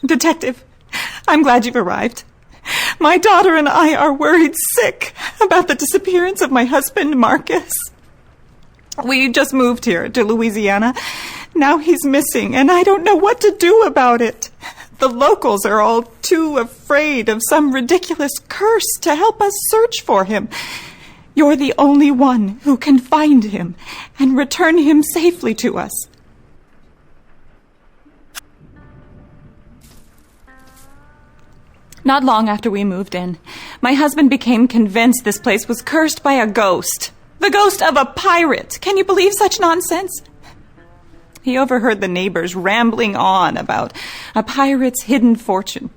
Detective, I'm glad you've arrived. My daughter and I are worried sick about the disappearance of my husband, Marcus. We just moved here to Louisiana. Now he's missing, and I don't know what to do about it. The locals are all too afraid of some ridiculous curse to help us search for him. You're the only one who can find him and return him safely to us. Not long after we moved in, my husband became convinced this place was cursed by a ghost. The ghost of a pirate. Can you believe such nonsense? He overheard the neighbors rambling on about a pirate's hidden fortune.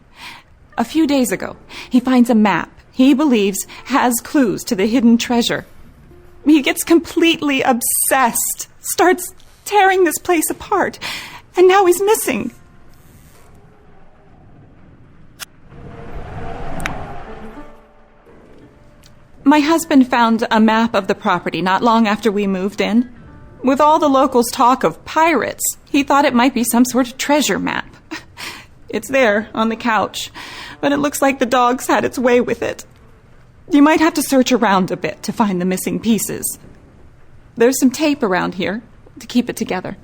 A few days ago, he finds a map he believes has clues to the hidden treasure. He gets completely obsessed, starts tearing this place apart, and now he's missing. My husband found a map of the property not long after we moved in. With all the locals' talk of pirates, he thought it might be some sort of treasure map. It's there on the couch, but it looks like the dog's had its way with it. You might have to search around a bit to find the missing pieces. There's some tape around here to keep it together.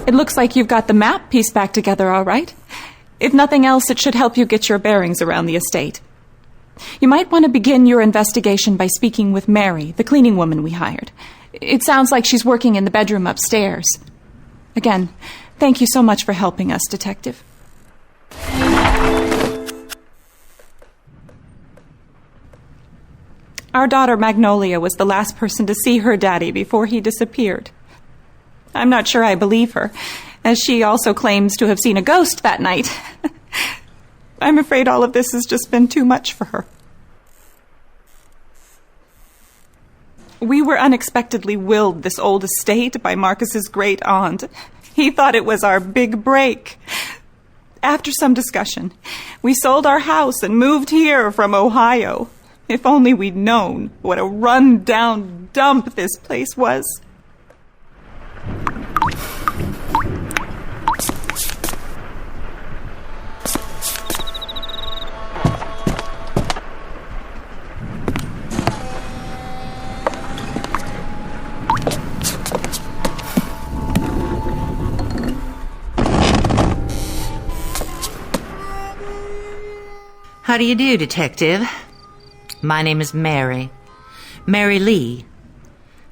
It looks like you've got the map pieced back together all right. If nothing else, it should help you get your bearings around the estate. You might want to begin your investigation by speaking with Mary, the cleaning woman we hired. It sounds like she's working in the bedroom upstairs. Again, thank you so much for helping us, Detective. Our daughter Magnolia was the last person to see her daddy before he disappeared. I'm not sure I believe her, as she also claims to have seen a ghost that night. I'm afraid all of this has just been too much for her. We were unexpectedly willed this old estate by Marcus's great aunt. He thought it was our big break. After some discussion, we sold our house and moved here from Ohio. If only we'd known what a run-down dump this place was. How do you do, Detective? My name is Mary. Mary Lee.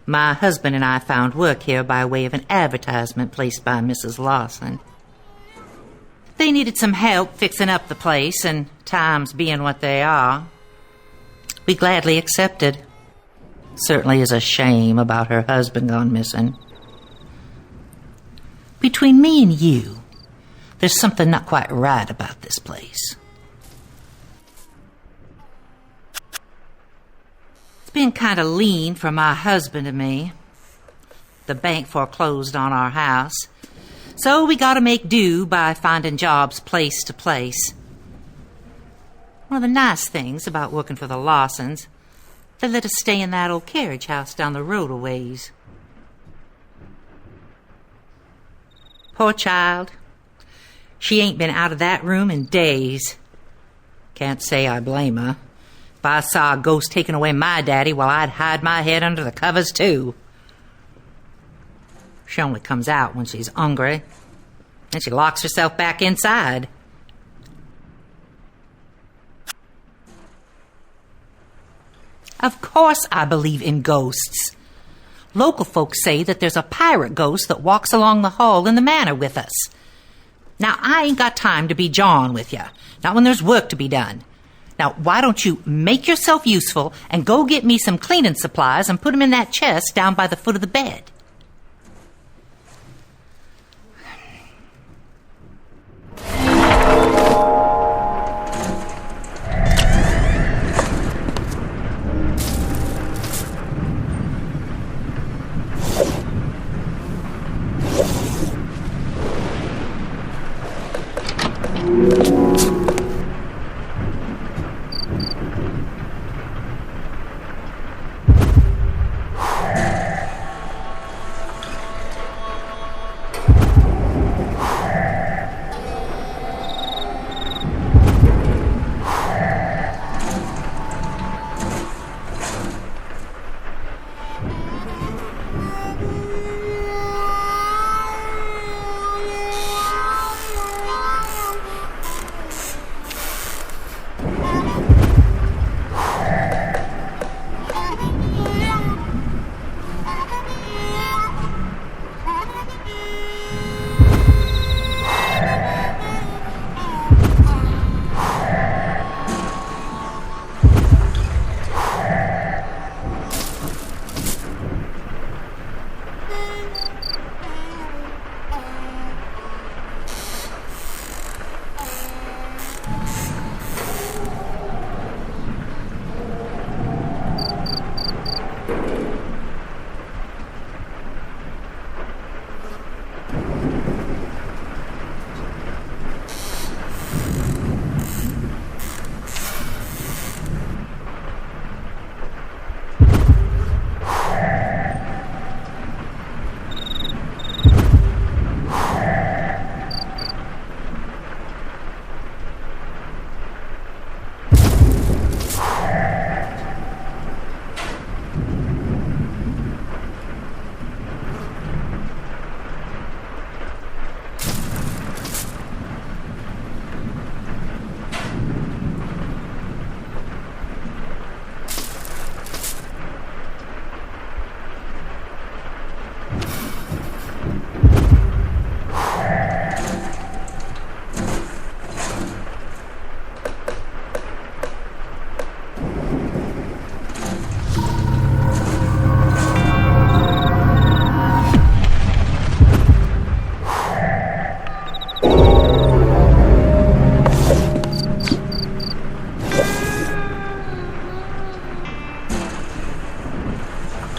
My husband and I found work here by way of an advertisement placed by Mrs. Lawson. They needed some help fixing up the place, and times being what they are, we gladly accepted. Certainly is a shame about her husband gone missing. Between me and you, there's something not quite right about this place. It's been kind of lean for my husband and me. The bank foreclosed on our house, so we got to make do by finding jobs place to place. One of the nice things about working for the Lawsons, they let us stay in that old carriage house down the road a ways. Poor child. She ain't been out of that room in days. Can't say I blame her. If I saw a ghost taking away my daddy, well, I'd hide my head under the covers, too. She only comes out when she's hungry, and she locks herself back inside. Of course I believe in ghosts. Local folks say that there's a pirate ghost that walks along the hall in the manor with us. Now, I ain't got time to be jawing with you, not when there's work to be done. Now, why don't you make yourself useful and go get me some cleaning supplies and put them in that chest down by the foot of the bed?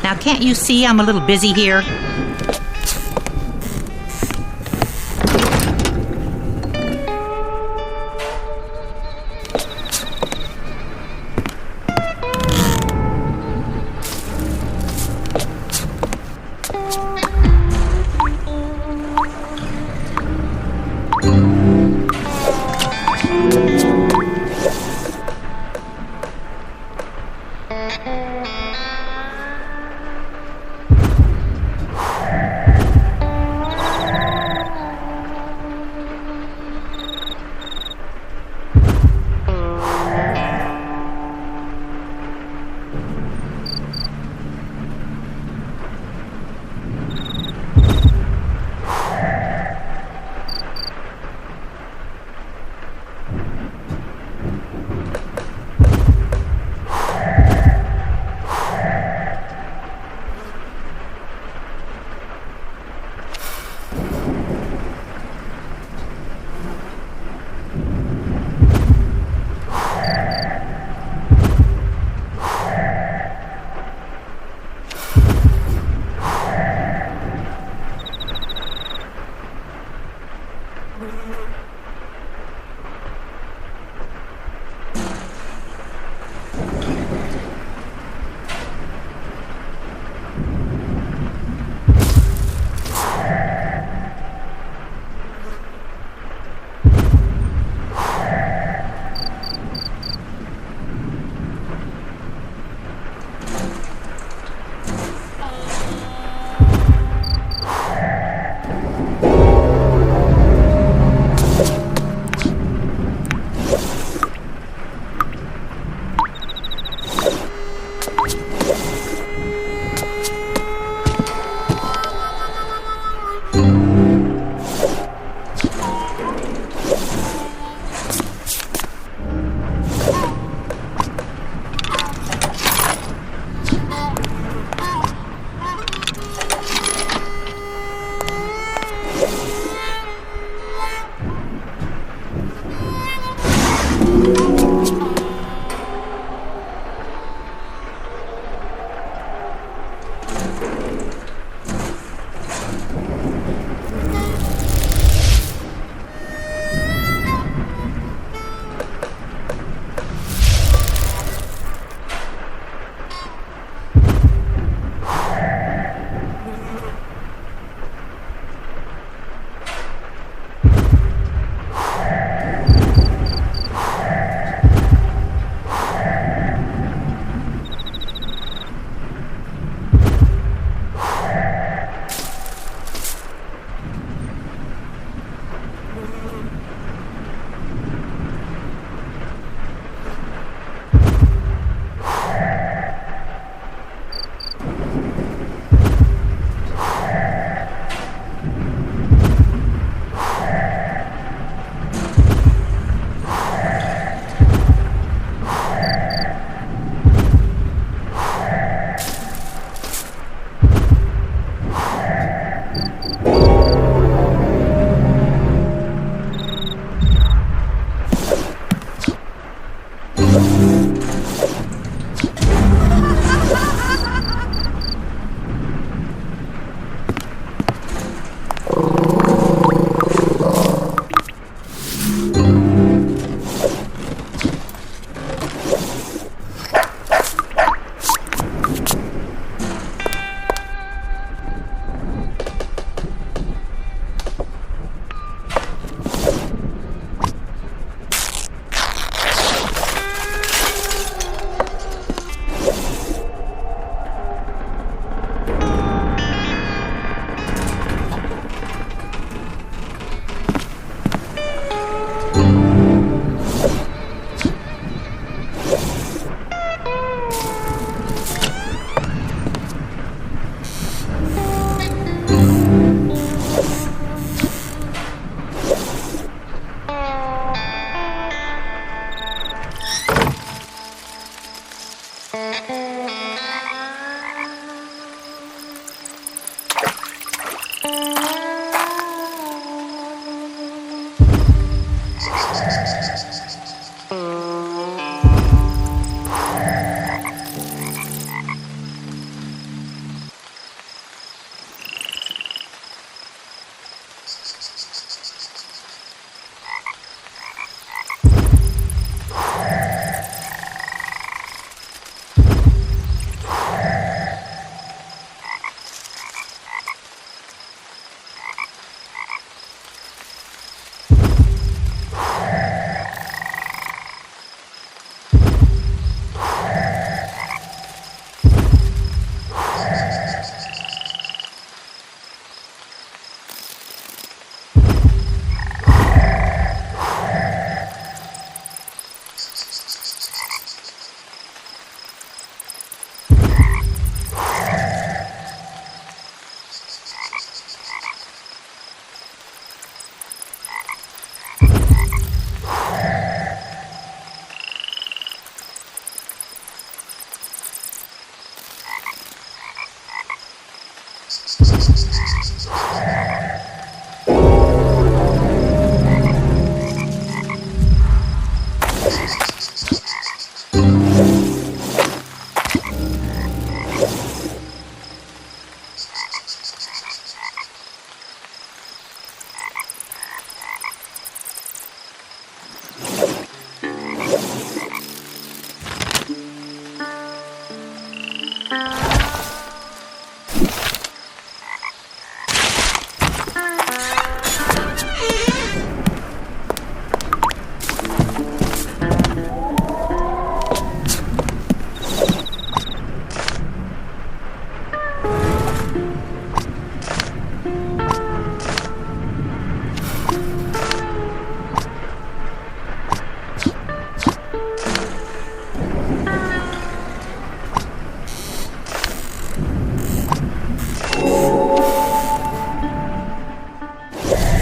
Now, can't you see I'm a little busy here?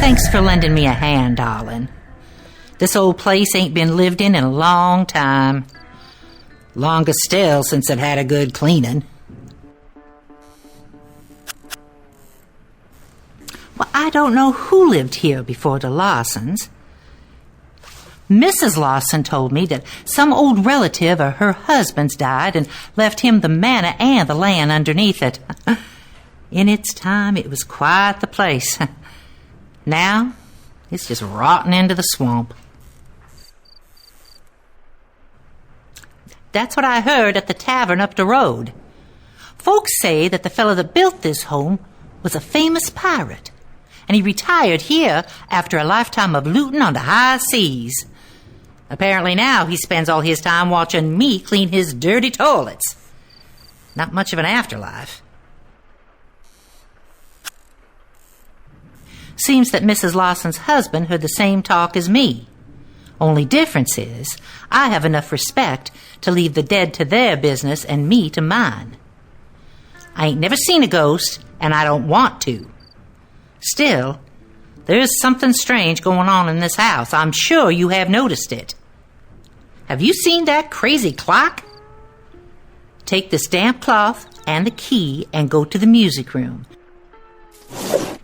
Thanks for lending me a hand, darling. This old place ain't been lived in a long time. Longest still since it had a good cleaning. Well, I don't know who lived here before the Lawsons. Mrs. Lawson told me that some old relative of her husband's died and left him the manor and the land underneath it. In its time, it was quite the place. Now, it's just rotting into the swamp. That's what I heard at the tavern up the road. Folks say that the fellow that built this home was a famous pirate, and he retired here after a lifetime of looting on the high seas. Apparently now he spends all his time watching me clean his dirty toilets. Not much of an afterlife. Seems that Mrs. Lawson's husband heard the same talk as me. Only difference is, I have enough respect to leave the dead to their business and me to mine. I ain't never seen a ghost, and I don't want to. Still, there's something strange going on in this house. I'm sure you have noticed it. Have you seen that crazy clock? Take this damp cloth and the key and go to the music room.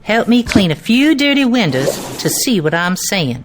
Help me clean a few dirty windows to see what I'm saying.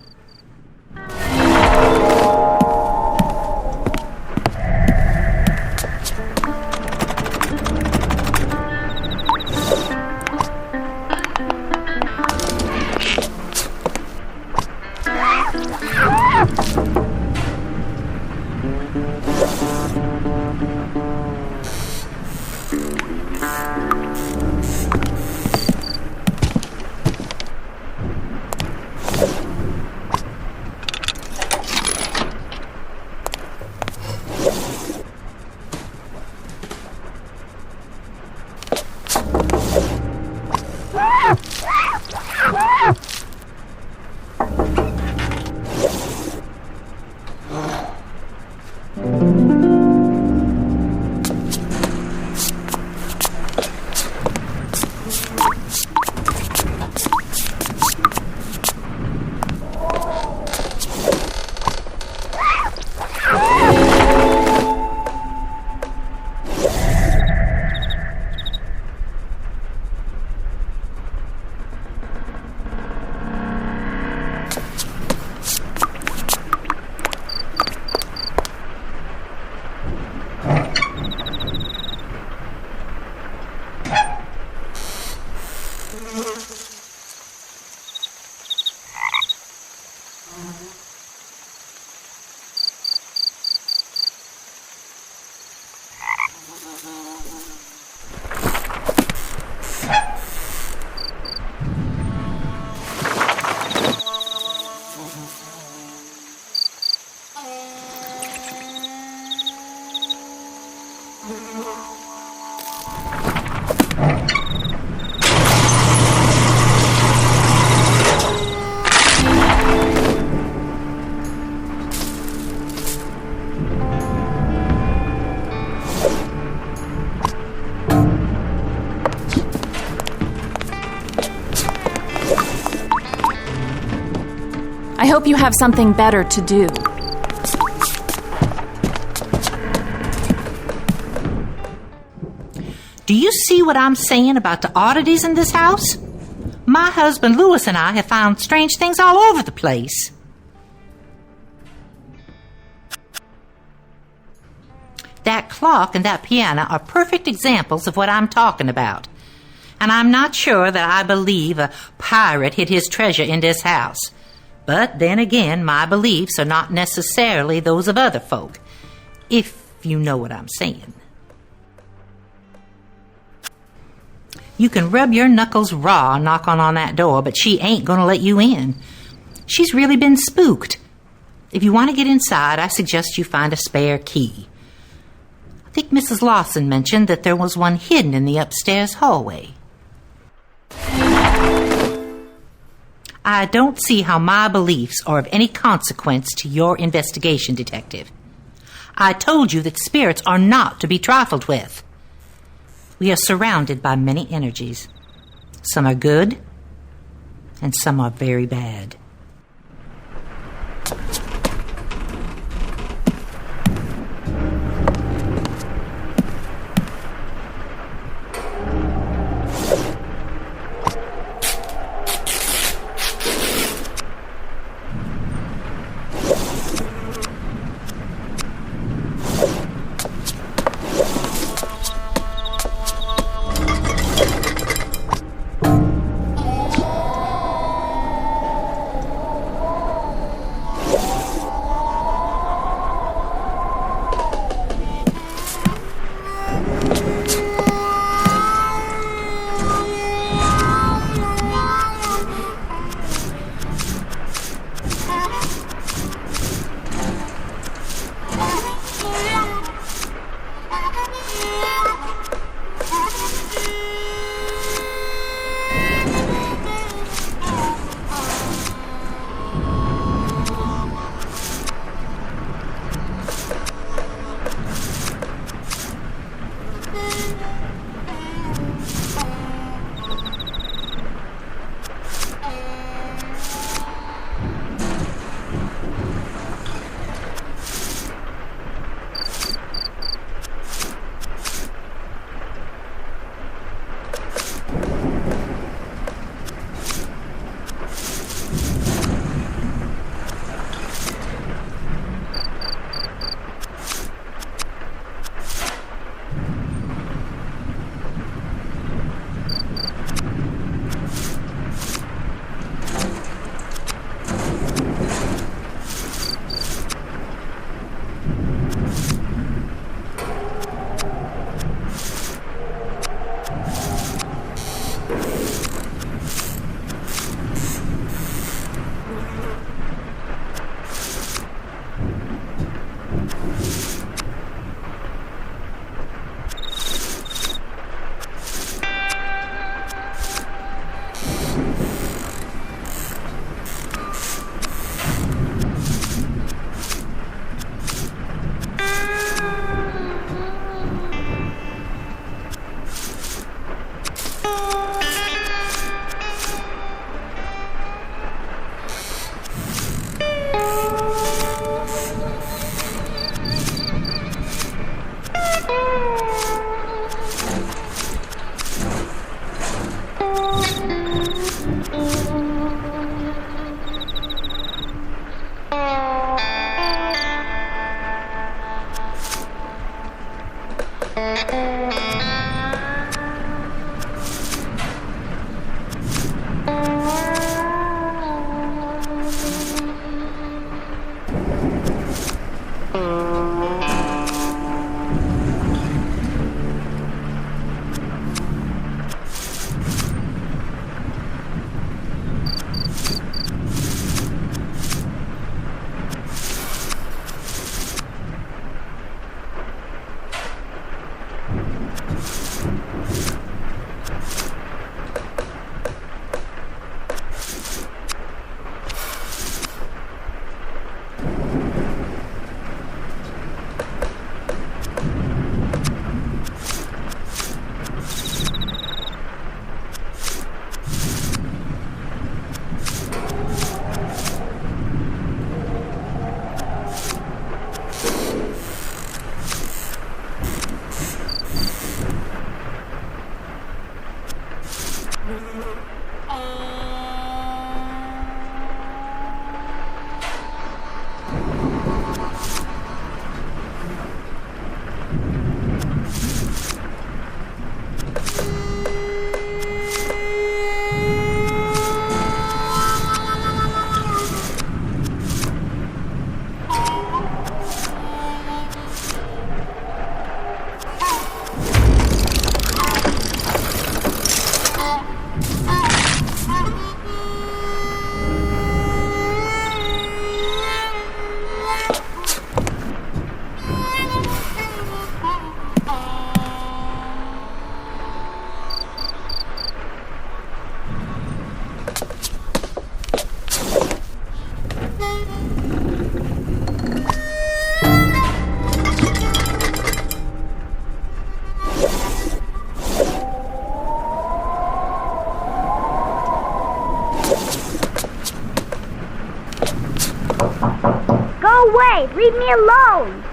I hope you have something better to do. Do you see what I'm saying about the oddities in this house? My husband Louis and I have found strange things all over the place. that clock and that piano are perfect examples of what I'm talking about. And I'm not sure that I believe a pirate hid his treasure in this house. But then again, my beliefs are not necessarily those of other folk, if you know what I'm saying. You can rub your knuckles raw knocking on that door, but she ain't gonna let you in. She's really been spooked. If you want to get inside, I suggest you find a spare key. I think Mrs. Lawson mentioned that there was one hidden in the upstairs hallway. I don't see how my beliefs are of any consequence to your investigation, Detective. I told you that spirits are not to be trifled with. We are surrounded by many energies. Some are good, and some are very bad. leave me alone.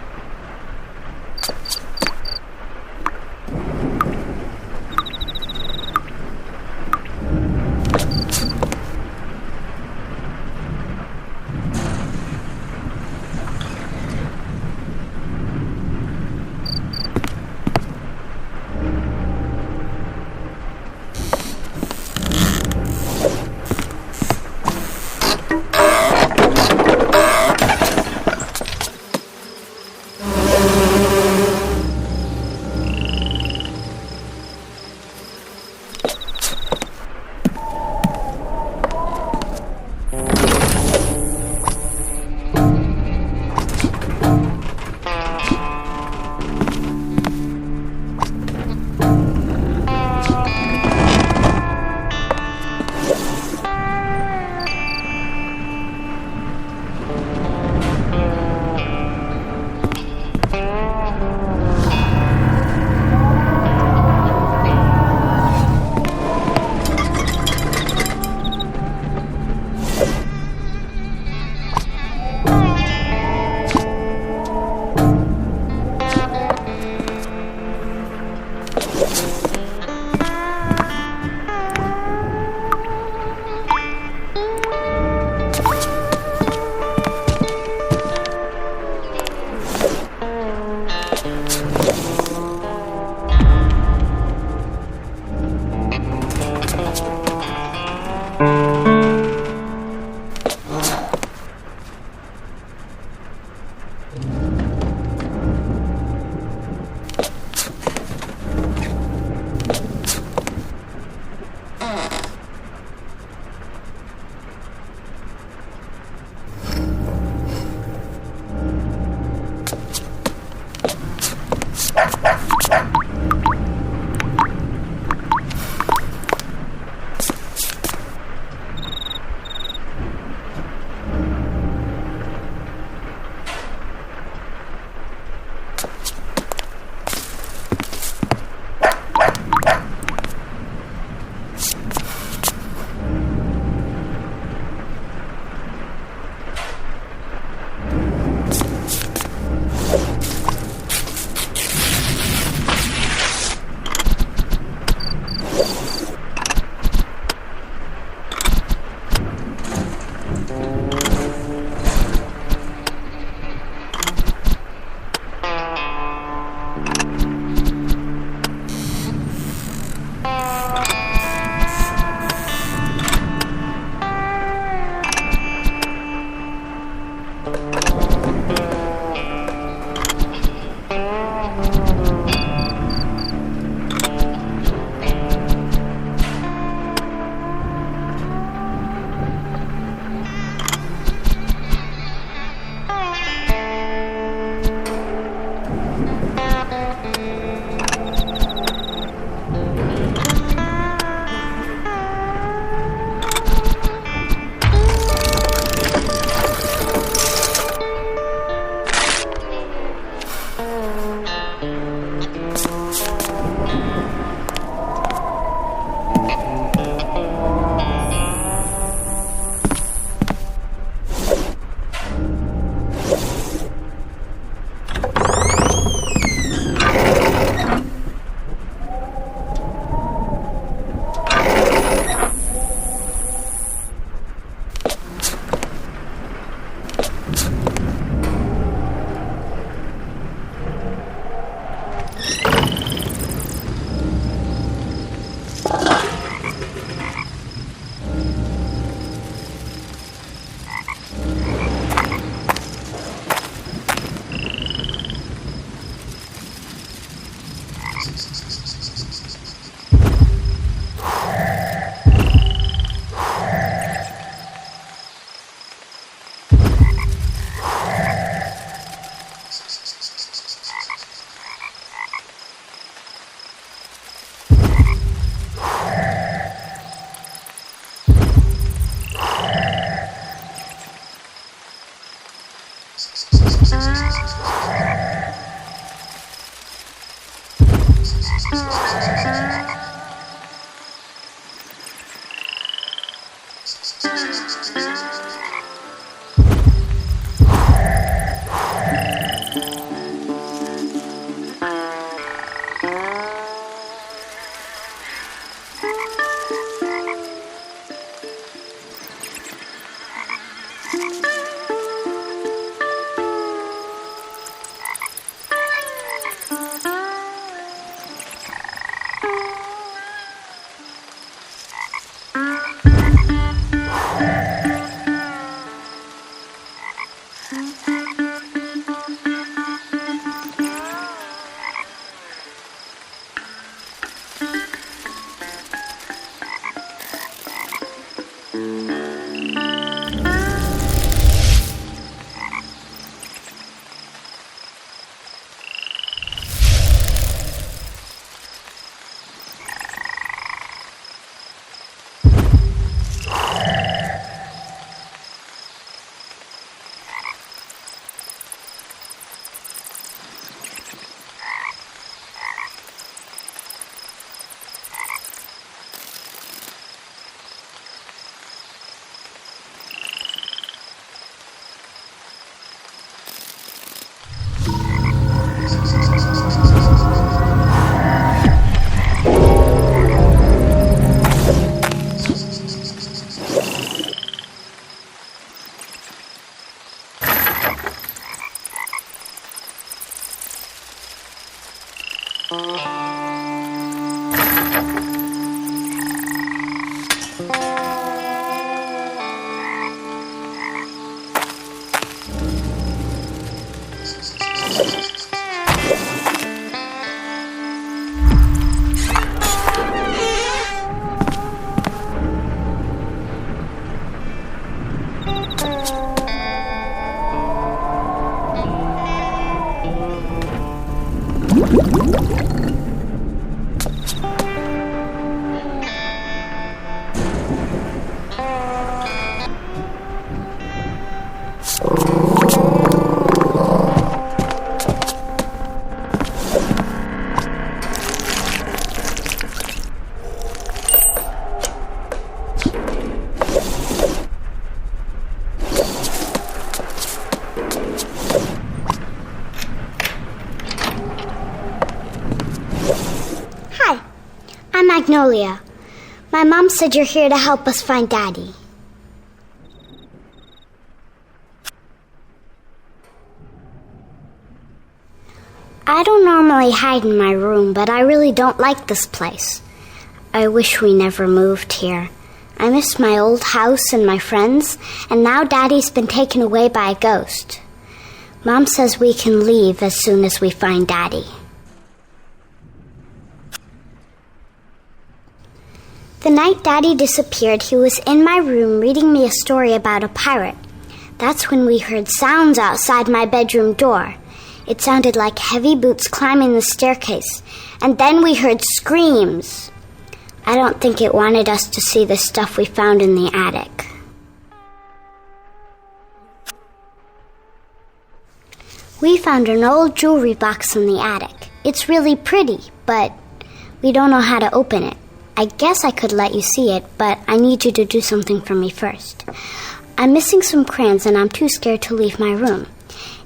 Magnolia. My mom said you're here to help us find Daddy. I don't normally hide in my room, but I really don't like this place. I wish we never moved here. I miss my old house and my friends, and now Daddy's been taken away by a ghost. Mom says we can leave as soon as we find Daddy. The night Daddy disappeared, he was in my room reading me a story about a pirate. That's when we heard sounds outside my bedroom door. It sounded like heavy boots climbing the staircase, and then we heard screams. I don't think it wanted us to see the stuff we found in the attic. We found an old jewelry box in the attic. It's really pretty, but we don't know how to open it. I guess I could let you see it, but I need you to do something for me first. I'm missing some crayons and I'm too scared to leave my room.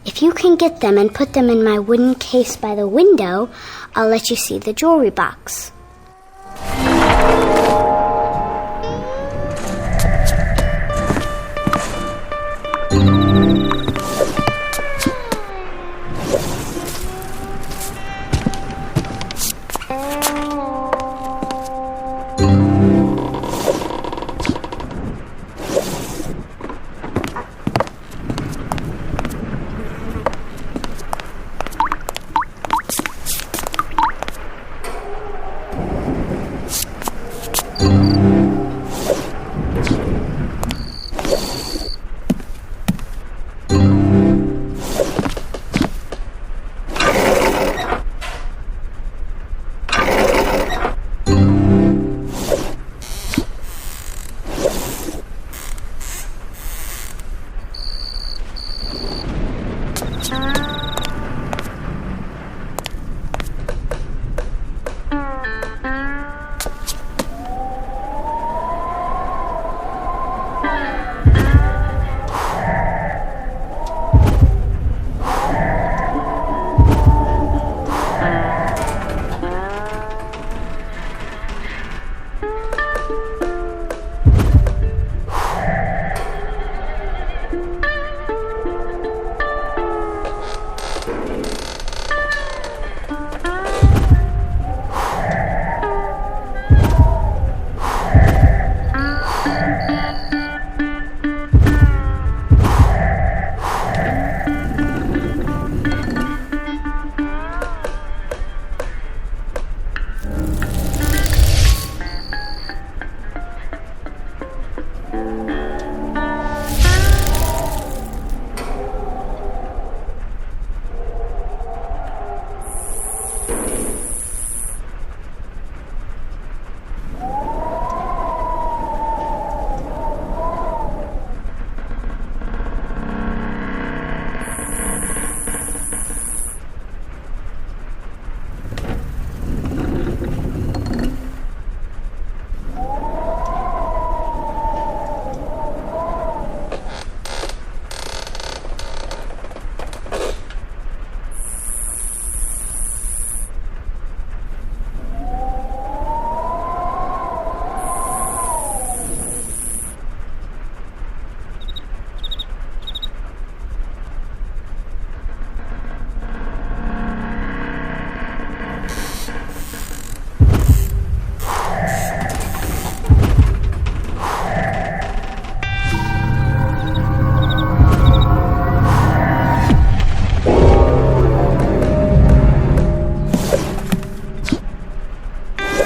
If you can get them and put them in my wooden case by the window, I'll let you see the jewelry box.